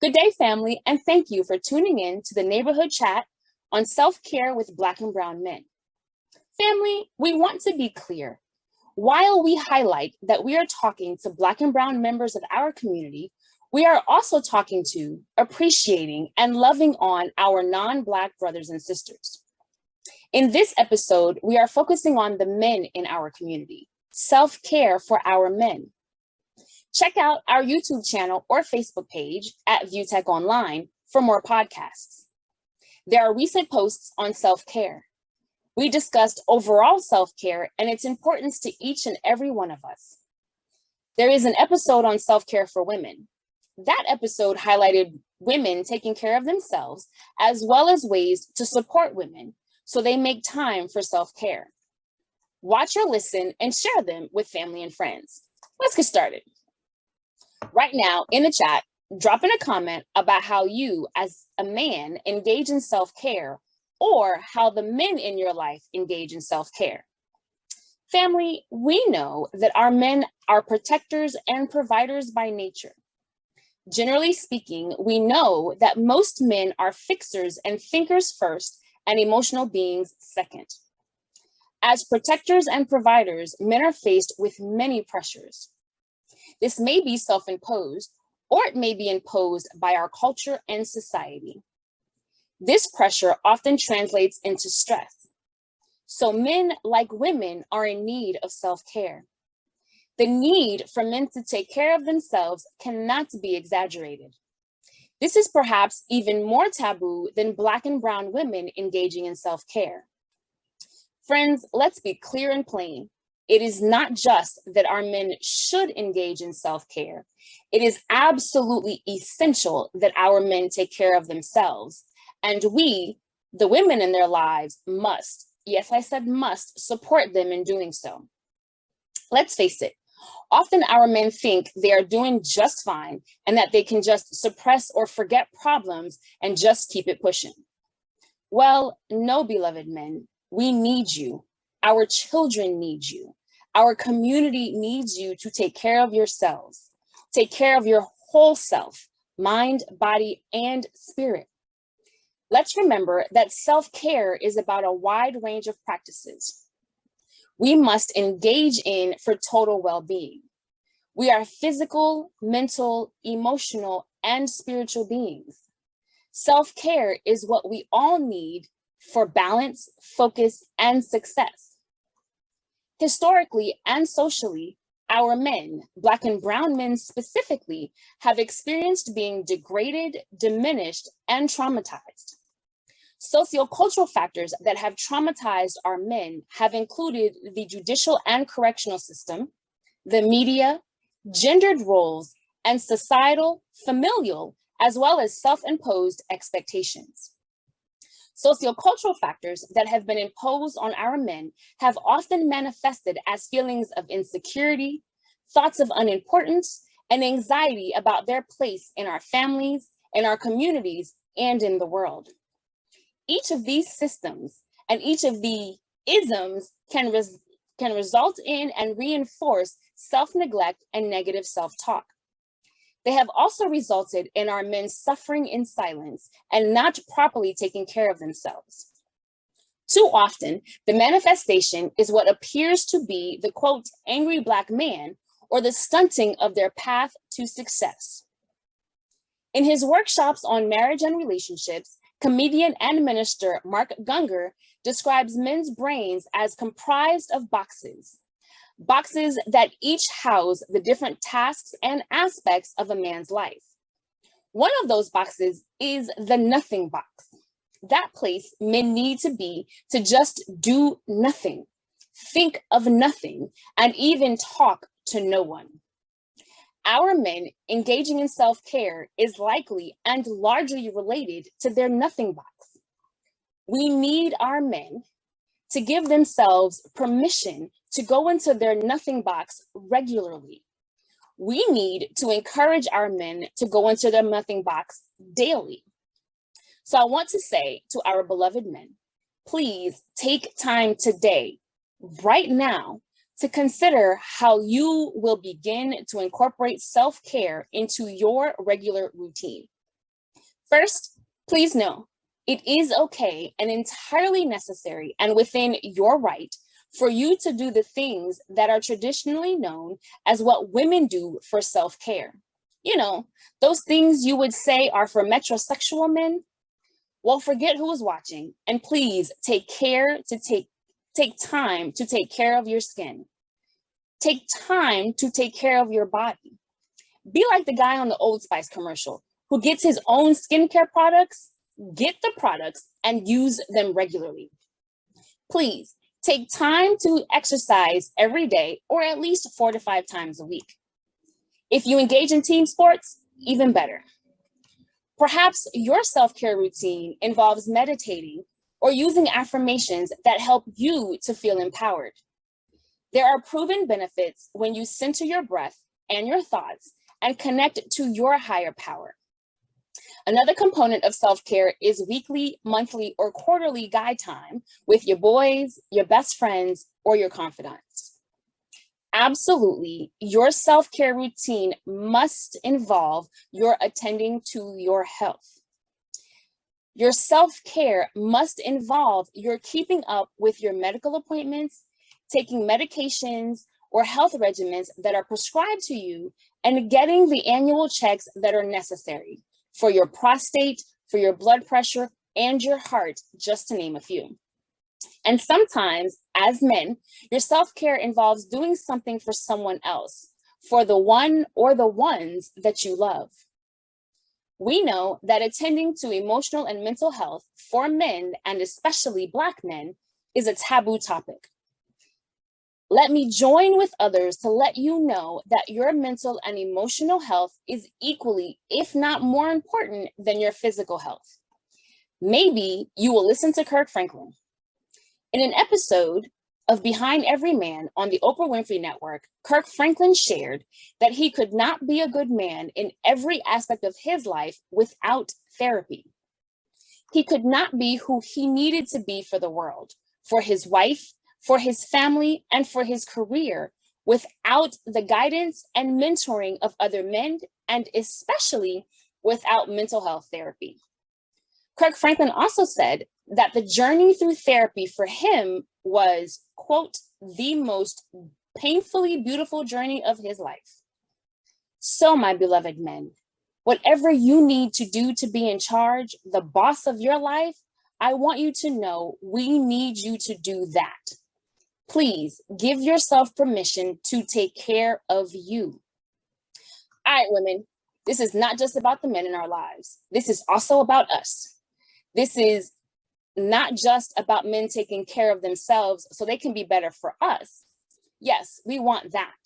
Good day, family, and thank you for tuning in to the Neighborhood Chat on self-care with Black and Brown men. Family, we want to be clear. While we highlight that we are talking to Black and Brown members of our community, we are also talking to, appreciating, and loving on our non-Black brothers and sisters. In this episode, we are focusing on the men in our community, self-care for our men. Check out our YouTube channel or Facebook page at ViewTech Online for more podcasts. There are recent posts on self-care. We discussed overall self-care and its importance to each and every one of us. There is an episode on self-care for women. That episode highlighted women taking care of themselves, as well as ways to support women so they make time for self-care. Watch or listen and share them with family and friends. Let's get started. Right now in the chat, drop in a comment about how you as a man engage in self-care or how the men in your life engage in self-care. Family, we know that our men are protectors and providers by nature. Generally speaking, we know that most men are fixers and thinkers first and emotional beings second. As protectors and providers, men are faced with many pressures. This may be self-imposed, or it may be imposed by our culture and society. This pressure often translates into stress. So men, like women, are in need of self-care. The need for men to take care of themselves cannot be exaggerated. This is perhaps even more taboo than Black and Brown women engaging in self-care. Friends, let's be clear and plain. It is not just that our men should engage in self-care. It is absolutely essential that our men take care of themselves. And we, the women in their lives, must, yes, I said must, support them in doing so. Let's face it, often our men think they are doing just fine and that they can just suppress or forget problems and just keep it pushing. Well, no, beloved men, we need you. Our children need you. Our community needs you to take care of yourselves. Take care of your whole self, mind, body, and spirit. Let's remember that self-care is about a wide range of practices we must engage in for total well-being. We are physical, mental, emotional, and spiritual beings. Self-care is what we all need for balance, focus, and success. Historically and socially, our men, Black and Brown men specifically, have experienced being degraded, diminished, and traumatized. Sociocultural factors that have traumatized our men have included the judicial and correctional system, the media, gendered roles, and societal, familial, as well as self-imposed expectations. Sociocultural factors that have been imposed on our men have often manifested as feelings of insecurity, thoughts of unimportance, and anxiety about their place in our families, in our communities, and in the world. Each of these systems and each of the isms can result in and reinforce self-neglect and negative self-talk. They have also resulted in our men suffering in silence and not properly taking care of themselves. Too often, the manifestation is what appears to be the quote, angry Black man, or the stunting of their path to success. In his workshops on marriage and relationships, comedian and minister Mark Gungor describes men's brains as comprised of boxes that each house the different tasks and aspects of a man's life. One of those boxes is the nothing box. That place men need to be to just do nothing, think of nothing, and even talk to no one. Our men engaging in self-care is likely and largely related to their nothing box. We need our men to give themselves permission to go into their nothing box regularly. We need to encourage our men to go into their nothing box daily. So I want to say to our beloved men, please take time today, right now, to consider how you will begin to incorporate self-care into your regular routine. First, please know it is okay and entirely necessary and within your right for you to do the things that are traditionally known as what women do for self-care. You know, those things you would say are for metrosexual men. Well, forget who is watching and please take time to take care of your skin. Take time to take care of your body. Be like the guy on the Old Spice commercial who gets his own skincare products. Get the products and use them regularly. Please take time to exercise every day or at least 4 to 5 times a week. If you engage in team sports, even better. Perhaps your self-care routine involves meditating or using affirmations that help you to feel empowered. There are proven benefits when you center your breath and your thoughts and connect to your higher power. Another component of self-care is weekly, monthly, or quarterly guide time with your boys, your best friends, or your confidants. Absolutely, your self-care routine must involve your attending to your health. Your self-care must involve your keeping up with your medical appointments, taking medications or health regimens that are prescribed to you, and getting the annual checks that are necessary for your prostate, for your blood pressure, and your heart, just to name a few. And sometimes, as men, your self-care involves doing something for someone else, for the one or the ones that you love. We know that attending to emotional and mental health for men, and especially Black men, is a taboo topic. Let me join with others to let you know that your mental and emotional health is equally, if not more important than your physical health. Maybe you will listen to Kirk Franklin. In an episode of Behind Every Man on the Oprah Winfrey Network, Kirk Franklin shared that he could not be a good man in every aspect of his life without therapy. He could not be who he needed to be for the world, for his wife, for his family, and for his career without the guidance and mentoring of other men, and especially without mental health therapy. Kirk Franklin also said that the journey through therapy for him was, quote, the most painfully beautiful journey of his life. So, my beloved men, whatever you need to do to be in charge, the boss of your life, I want you to know we need you to do that. Please give yourself permission to take care of you. All right, women, this is not just about the men in our lives. This is also about us. This is not just about men taking care of themselves so they can be better for us. Yes, we want that.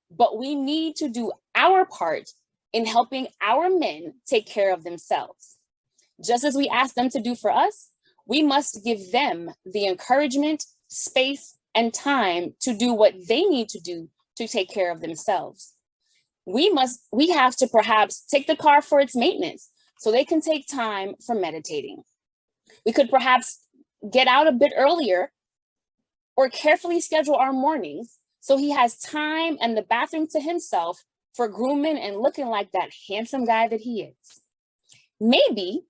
But we need to do our part in helping our men take care of themselves. Just as we ask them to do for us, we must give them the encouragement, space, and time to do what they need to do to take care of themselves. We have to perhaps take the car for its maintenance so they can take time for meditating. We could perhaps get out a bit earlier or carefully schedule our mornings so he has time and the bathroom to himself for grooming and looking like that handsome guy that he is. Maybe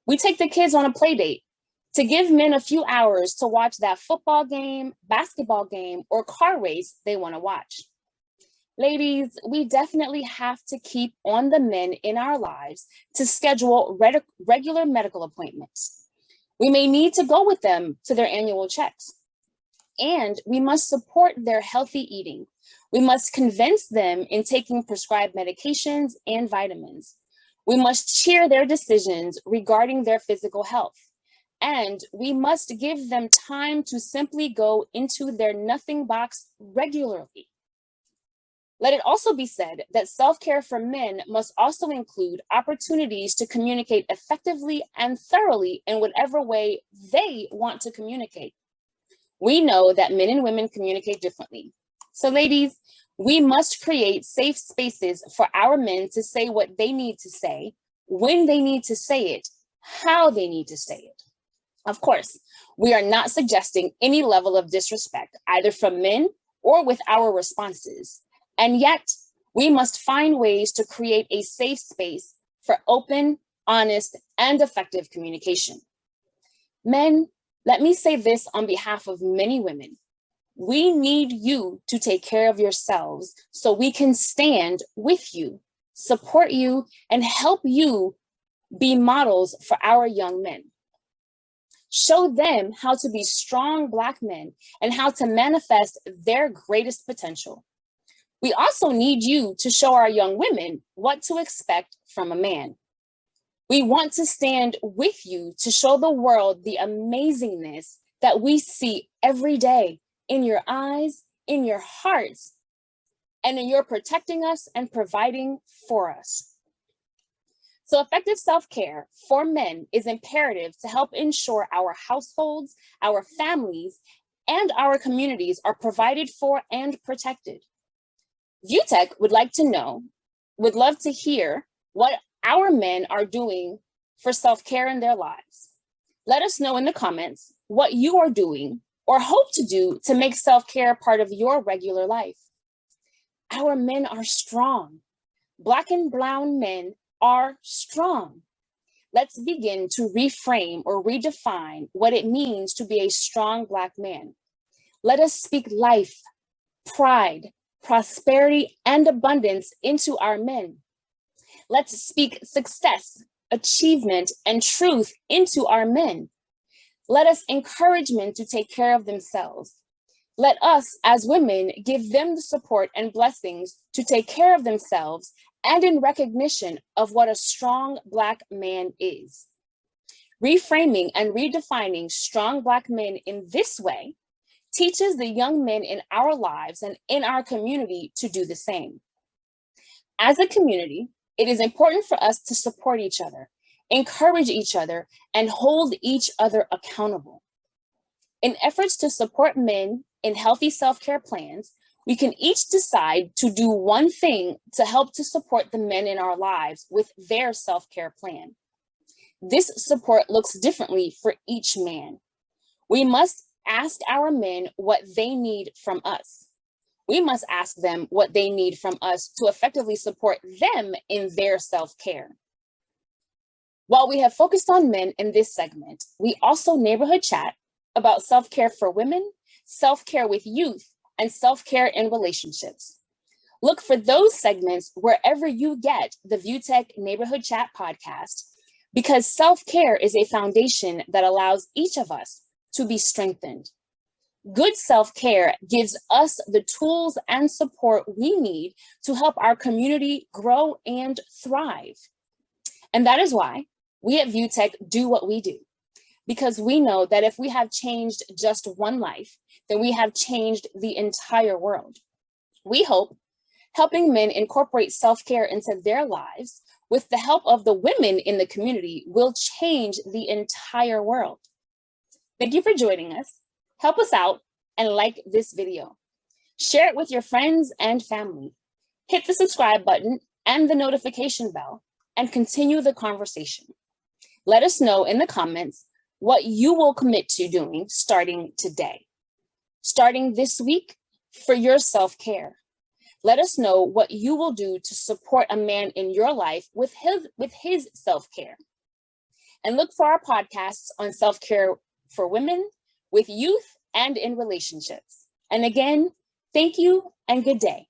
we take the kids on a play date to give men a few hours to watch that football game, basketball game, or car race they want to watch. Ladies, we definitely have to keep on the men in our lives to schedule regular medical appointments. We may need to go with them to their annual checks. And we must support their healthy eating. We must convince them in taking prescribed medications and vitamins. We must cheer their decisions regarding their physical health. And we must give them time to simply go into their nothing box regularly. Let it also be said that self-care for men must also include opportunities to communicate effectively and thoroughly in whatever way they want to communicate. We know that men and women communicate differently. So ladies, we must create safe spaces for our men to say what they need to say, when they need to say it, how they need to say it. Of course, we are not suggesting any level of disrespect, either from men or with our responses. And yet, we must find ways to create a safe space for open, honest, and effective communication. Men, let me say this on behalf of many women. We need you to take care of yourselves so we can stand with you, support you, and help you be models for our young men. Show them how to be strong Black men and how to manifest their greatest potential. We also need you to show our young women what to expect from a man. We want to stand with you to show the world the amazingness that we see every day in your eyes, in your hearts, and in your protecting us and providing for us. So effective self-care for men is imperative to help ensure our households, our families, and our communities are provided for and protected. ViewTech would love to hear what our men are doing for self-care in their lives. Let us know in the comments what you are doing or hope to do to make self-care part of your regular life. Our men are strong. Black and brown men are strong. Let's begin to reframe or redefine what it means to be a strong Black man. Let us speak life, pride, prosperity, and abundance into our men. Let's speak success, achievement, and truth into our men. Let us encourage men to take care of themselves. Let us, as women, give them the support and blessings to take care of themselves and in recognition of what a strong Black man is. Reframing and redefining strong Black men in this way teaches the young men in our lives and in our community to do the same. As a community, it is important for us to support each other, encourage each other, and hold each other accountable. In efforts to support men in healthy self-care plans, we can each decide to do one thing to help to support the men in our lives with their self-care plan. This support looks differently for each man. We must ask our men what they need from us. We must ask them what they need from us to effectively support them in their self-care. While we have focused on men in this segment, we also neighborhood chat about self-care for women, self-care with youth, and self-care in relationships. Look for those segments wherever you get the ViewTech Neighborhood Chat podcast, because self-care is a foundation that allows each of us to be strengthened. Good self-care gives us the tools and support we need to help our community grow and thrive. And that is why we at ViewTech do what we do, because we know that if we have changed just one life, then we have changed the entire world. We hope helping men incorporate self-care into their lives with the help of the women in the community will change the entire world. Thank you for joining us. Help us out and like this video. Share it with your friends and family. Hit the subscribe button and the notification bell and continue the conversation. Let us know in the comments what you will commit to doing starting today. Starting this week for your self-care. Let us know what you will do to support a man in your life with his self-care. And look for our podcasts on self-care for women, with youth, and in relationships. And again, thank you and good day.